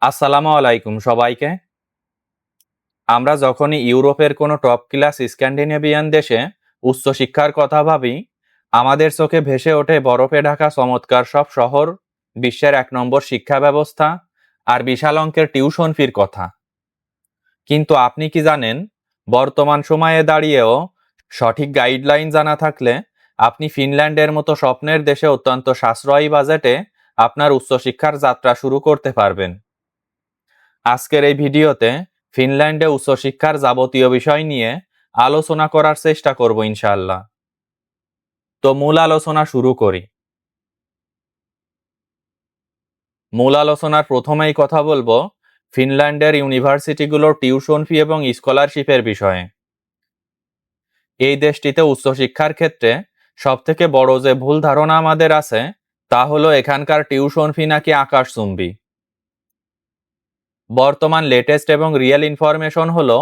আসসালামু আলাইকুম সবাইকে। আমরা যখনই ইউরোপের কোনো টপ ক্লাস স্ক্যান্ডিনেভিয়ান দেশে উচ্চশিক্ষার কথা ভাবি, আমাদের চোখে ভেসে ওঠে বরফে ঢাকা চমৎকার সব শহর, বিশ্বের ১ নম্বর শিক্ষা ব্যবস্থা আর বিশাল অঙ্কের টিউশন ফির কথা। কিন্তু আপনি কি জানেন, বর্তমান সময়ে দাঁড়িয়েও সঠিক গাইডলাইন জানা থাকলে আপনি ফিনল্যান্ডের মতো স্বপ্নের দেশে অত্যন্ত সাশ্রয়ী বাজেটে আপনার উচ্চশিক্ষার যাত্রা শুরু করতে পারবেন। আজকের এই ভিডিওতে ফিনল্যান্ডে উচ্চশিক্ষার যাবতীয় বিষয় নিয়ে আলোচনা করার চেষ্টা করব ইনশাআল্লাহ। তো মূল আলোচনা শুরু করি। মূল আলোচনার প্রথমেই কথা বলবো ফিনল্যান্ডের ইউনিভার্সিটিগুলোর টিউশন ফি এবং স্কলারশিপের বিষয়ে। এই দেশটিতে উচ্চশিক্ষার ক্ষেত্রে সবথেকে বড় যে ভুল ধারণা আমাদের আছে তা হলো এখানকার টিউশন ফি নাকি আকাশচুম্বী। বর্তমান লেটেস্ট এবং রিয়েল ইনফরমেশন হলো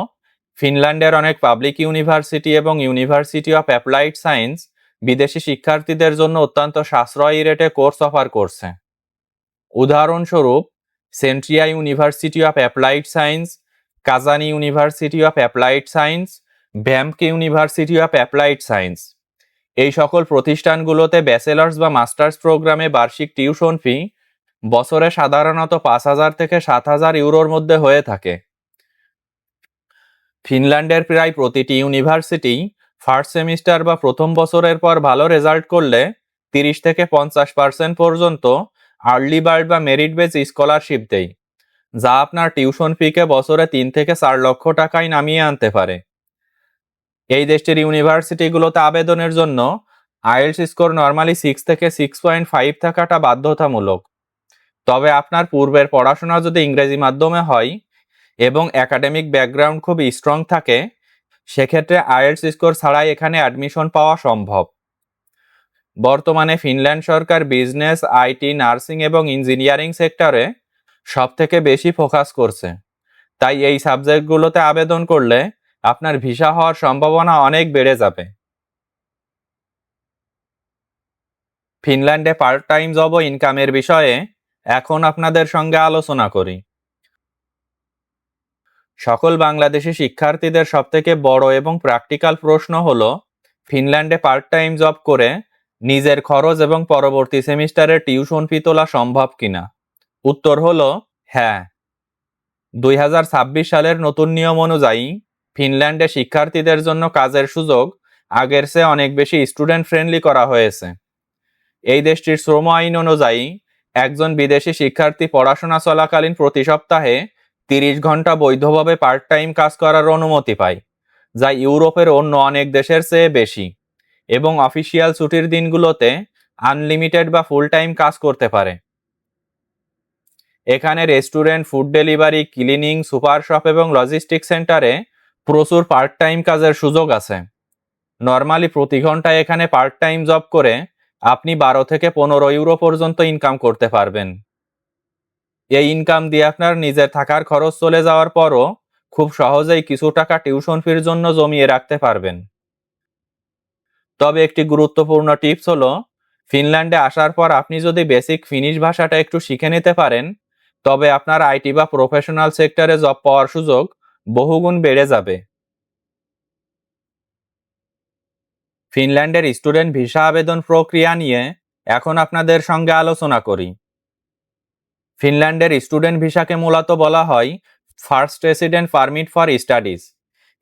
ফিনল্যান্ডের অনেক পাবলিক ইউনিভার্সিটি এবং ইউনিভার্সিটি অফ অ্যাপ্লাইড সায়েন্স বিদেশি শিক্ষার্থীদের জন্য অত্যন্ত সাশ্রয়ী রেটে কোর্স অফার করছে। উদাহরণস্বরূপ Centria University of Applied Science, Kajaani University of Applied Science, VAMK University of Applied Science, এই সকল প্রতিষ্ঠানগুলোতে ব্যাচেলার্স বা মাস্টার্স প্রোগ্রামে বার্ষিক টিউশন ফি বছরে সাধারণত ৫,০০০ থেকে ৭,০০০ ইউরোর মধ্যে হয়ে থাকে। ফিনল্যান্ডের প্রায় প্রতিটি ইউনিভার্সিটি ফার্স্ট সেমিস্টার বা প্রথম বছরের পর ভালো রেজাল্ট করলে ৩০ থেকে ৫০% পর্যন্ত আর্লি বার্ড বা মেরিট বেস স্কলারশিপ দেয়, যা আপনার টিউশন ফিকে বছরে ৩ থেকে ৪ লক্ষ টাকায় নামিয়ে আনতে পারে। এই দেশটির ইউনিভার্সিটিগুলোতে আবেদনের জন্য আইএলটিএস স্কোর নর্মালি 6 থেকে 6.5 থাকাটা বাধ্যতামূলক। তবে আপনার পূর্বের পড়াশোনা যদি ইংরেজি মাধ্যমে হয় এবং একাডেমিক ব্যাকগ্রাউন্ড খুব স্ট্রং থাকে, সেক্ষেত্রে আইএলটিএস স্কোর ছাড়াই এখানে অ্যাডমিশন পাওয়া সম্ভব। বর্তমানে Finland Sarkar business, IT, nursing এবং ইঞ্জিনিয়ারিং সেক্টরে সবথেকে বেশি ফোকাস করছে, তাই এই সাবজেক্টগুলোতে আবেদন করলে আপনার ভিসা হওয়ার সম্ভাবনা অনেক বেড়ে যাবে। ফিনল্যান্ডে পার্ট টাইম জব ও ইনকামের বিষয়ে এখন আপনাদের সঙ্গে আলোচনা করি। সকল বাংলাদেশি শিক্ষার্থীদের সবথেকে বড় এবং প্র্যাকটিক্যাল প্রশ্ন হলো, ফিনল্যান্ডে পার্ট টাইম জব করে নিজের খরচ এবং পরবর্তী সেমিস্টারের টিউশন ফি তোলা সম্ভব কিনা। উত্তর হলো হ্যাঁ। ২০২৬ সালের নতুন নিয়ম অনুযায়ী ফিনল্যান্ডে শিক্ষার্থীদের জন্য কাজের সুযোগ আগের চেয়ে অনেক বেশি স্টুডেন্ট ফ্রেন্ডলি করা হয়েছে। এই দেশটির শ্রম আইন অনুযায়ী একজন বিদেশি শিক্ষার্থী পড়াশোনা চলাকালীন প্রতি সপ্তাহে ৩০ ঘন্টা বৈধভাবে পার্ট টাইম কাজ করার অনুমতি পায়, যা ইউরোপের অন্য অনেক দেশের চেয়ে বেশি, এবং অফিসিয়াল ছুটির দিনগুলোতে আনলিমিটেড বা ফুল টাইম কাজ করতে পারে। এখানে restaurant, food delivery, cleaning, super shop এবং লজিস্টিক সেন্টারে প্রচুর পার্ট টাইম কাজের সুযোগ আছে। নর্মালি প্রতি ঘন্টায় এখানে পার্ট টাইম জব করে আপনি ১২ থেকে ১৫ ইউরো পর্যন্ত ইনকাম করতে পারবেন। এই ইনকাম দিয়ে আপনার নিজের থাকার খরচ চলে যাওয়ার পরও খুব সহজেই কিছু টাকা টিউশন ফির জন্য জমিয়ে রাখতে পারবেন। তবে একটি গুরুত্বপূর্ণ টিপস হলো, ফিনল্যান্ডে আসার পর আপনি যদি বেসিক ফিনিশ ভাষাটা একটু শিখে নিতে পারেন, তবে আপনার আইটি বা প্রফেশনাল সেক্টরে জব পাওয়ার সুযোগ বহুগুণ বেড়ে যাবে। ফিনল্যান্ডের স্টুডেন্ট ভিসা আবেদন প্রক্রিয়া নিয়ে এখন আপনাদের সঙ্গে আলোচনা করি। ফিনল্যান্ডের স্টুডেন্ট ভিসাকে মূলত বলা হয় first resident permit for studies,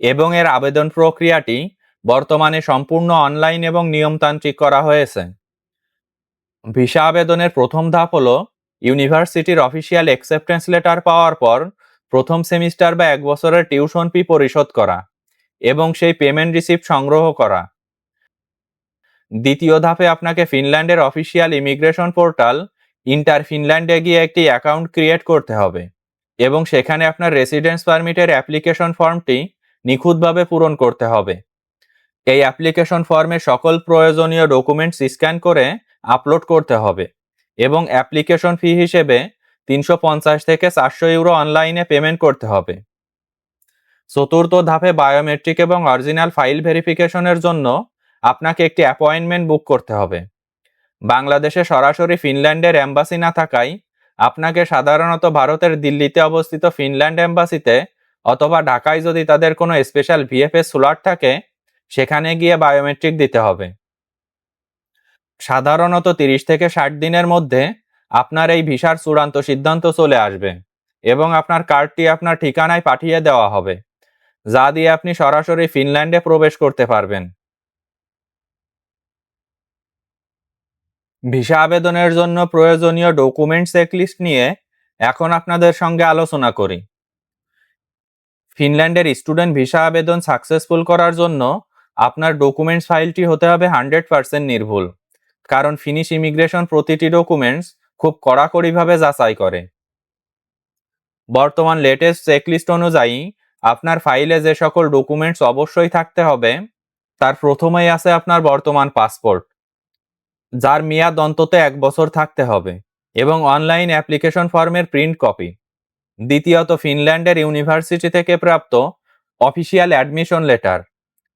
এবং এর আবেদন প্রক্রিয়াটি বর্তমানে সম্পূর্ণ অনলাইন এবং নিয়মতান্ত্রিক করা হয়েছে। ভিসা আবেদনের প্রথম ধাপ হলো ইউনিভার্সিটির অফিসিয়াল অ্যাকসেপ্টেন্স লেটার পাওয়ার পর প্রথম সেমিস্টার বা ১ বছরের টিউশন ফি পরিশোধ করা এবং সেই পেমেন্ট রিসিপ্ট সংগ্রহ করা। দ্বিতীয় ধাপে আপনাকে ফিনল্যান্ডের অফিসিয়াল ইমিগ্রেশন পোর্টাল ইন্টার ফিনল্যান্ডে গিয়ে একটি অ্যাকাউন্ট ক্রিয়েট করতে হবে এবং সেখানে আপনার রেসিডেন্স পারমিটের অ্যাপ্লিকেশন ফর্মটি নিখুঁতভাবে পূরণ করতে হবে। এই অ্যাপ্লিকেশন ফর্মে সকল প্রয়োজনীয় ডকুমেন্টস স্ক্যান করে আপলোড করতে হবে এবং অ্যাপ্লিকেশন ফি হিসেবে ৩৫০ থেকে ৪০০ ইউরো অনলাইনে পেমেন্ট করতে হবে। চতুর্থ ধাপে বায়োমেট্রিক এবং অরিজিনাল ফাইল ভেরিফিকেশনের জন্য আপনাকে একটি অ্যাপয়েন্টমেন্ট বুক করতে হবে। বাংলাদেশে সরাসরি ফিনল্যান্ডের এম্বাসি না থাকায় আপনাকে সাধারণত ভারতের দিল্লিতে অবস্থিত ফিনল্যান্ড এম্বাসিতে অথবা ঢাকায় যদি তাদের কোনো স্পেশাল ভিএফএস স্লট থাকে সেখানে গিয়ে বায়োমেট্রিক দিতে হবে। সাধারণত 30 থেকে 60 দিনের মধ্যে আপনার এই ভিসার চূড়ান্ত সিদ্ধান্ত চলে আসবে এবং আপনার কার্ডটি আপনার ঠিকানায় পাঠিয়ে দেওয়া হবে, যা দিয়ে আপনি সরাসরি ফিনল্যান্ডে প্রবেশ করতে পারবেন। ভিসা আবেদনের জন্য প্রয়োজনীয় ডকুমেন্ট চেকলিস্ট নিয়ে এখন আপনাদের সঙ্গে আলোচনা করি। ফিনল্যান্ডের স্টুডেন্ট ভিসা আবেদন সাকসেসফুল করার জন্য আপনার ডকুমেন্টস ফাইলটি হতে হবে 100% নির্ভুল, কারণ ফিনিশ ইমিগ্রেশন প্রতিটি ডকুমেন্টস খুব কড়াকড়িভাবে যাচাই করে। বর্তমান লেটেস্ট চেকলিস্ট অনুযায়ী আপনার ফাইলে যে সকল ডকুমেন্টস অবশ্যই থাকতে হবে তার প্রথমেই আছে আপনার বর্তমান পাসপোর্ট, যার মেয়াদ অন্তত 1 বছর থাকতে হবে এবং অনলাইন অ্যাপ্লিকেশন ফর্মের প্রিন্ট কপি। দ্বিতীয়ত ফিনল্যান্ডের ইউনিভার্সিটি থেকে প্রাপ্ত অফিসিয়াল অ্যাডমিশন লেটার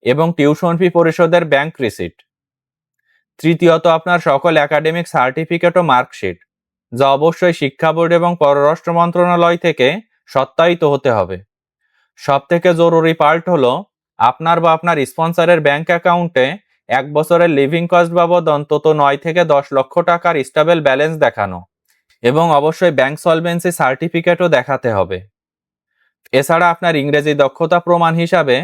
এবং টিউশন ফি পরিশোধের ব্যাংক রিসিট। তৃতীয়ত আপনার সকল একাডেমিক সার্টিফিকেট ও মার্কশিট, যা অবশ্যই শিক্ষা বোর্ড এবং পররাষ্ট্র মন্ত্রণালয় থেকে সত্যায়িত হতে হবে। সবথেকে জরুরি পার্ট হলো আপনার বা আপনার স্পন্সরের ব্যাংক অ্যাকাউন্টে 1 বছরের লিভিং কস্ট বাবদ অন্তত 9 থেকে 10 লক্ষ টাকার স্টেবল ব্যালেন্স দেখানো এবং অবশ্যই ব্যাংক সলভেন্সি সার্টিফিকেটও দেখাতে হবে। এছাড়া আপনার ইংরেজি দক্ষতা প্রমাণ হিসাবে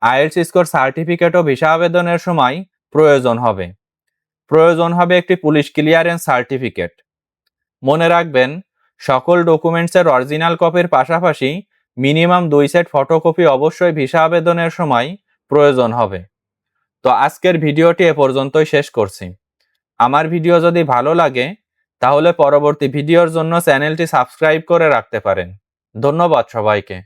আইএলটিএস স্কোর সার্টিফিকেটও ভিসা আবেদনের সময় প্রয়োজন হবে। প্রয়োজন হবে একটি পুলিশ ক্লিয়ারেন্স সার্টিফিকেট। মনে রাখবেন, সকল ডকুমেন্টসের অরিজিনাল কপির পাশাপাশি মিনিমাম 2 সেট ফটোকপি অবশ্যই ভিসা আবেদনের সময় প্রয়োজন হবে। তো আজকের ভিডিওটি এ পর্যন্তই শেষ করছি। আমার ভিডিও যদি ভালো লাগে তাহলে পরবর্তী ভিডিওর জন্য চ্যানেলটি সাবস্ক্রাইব করে রাখতে পারেন। ধন্যবাদ সবাইকে।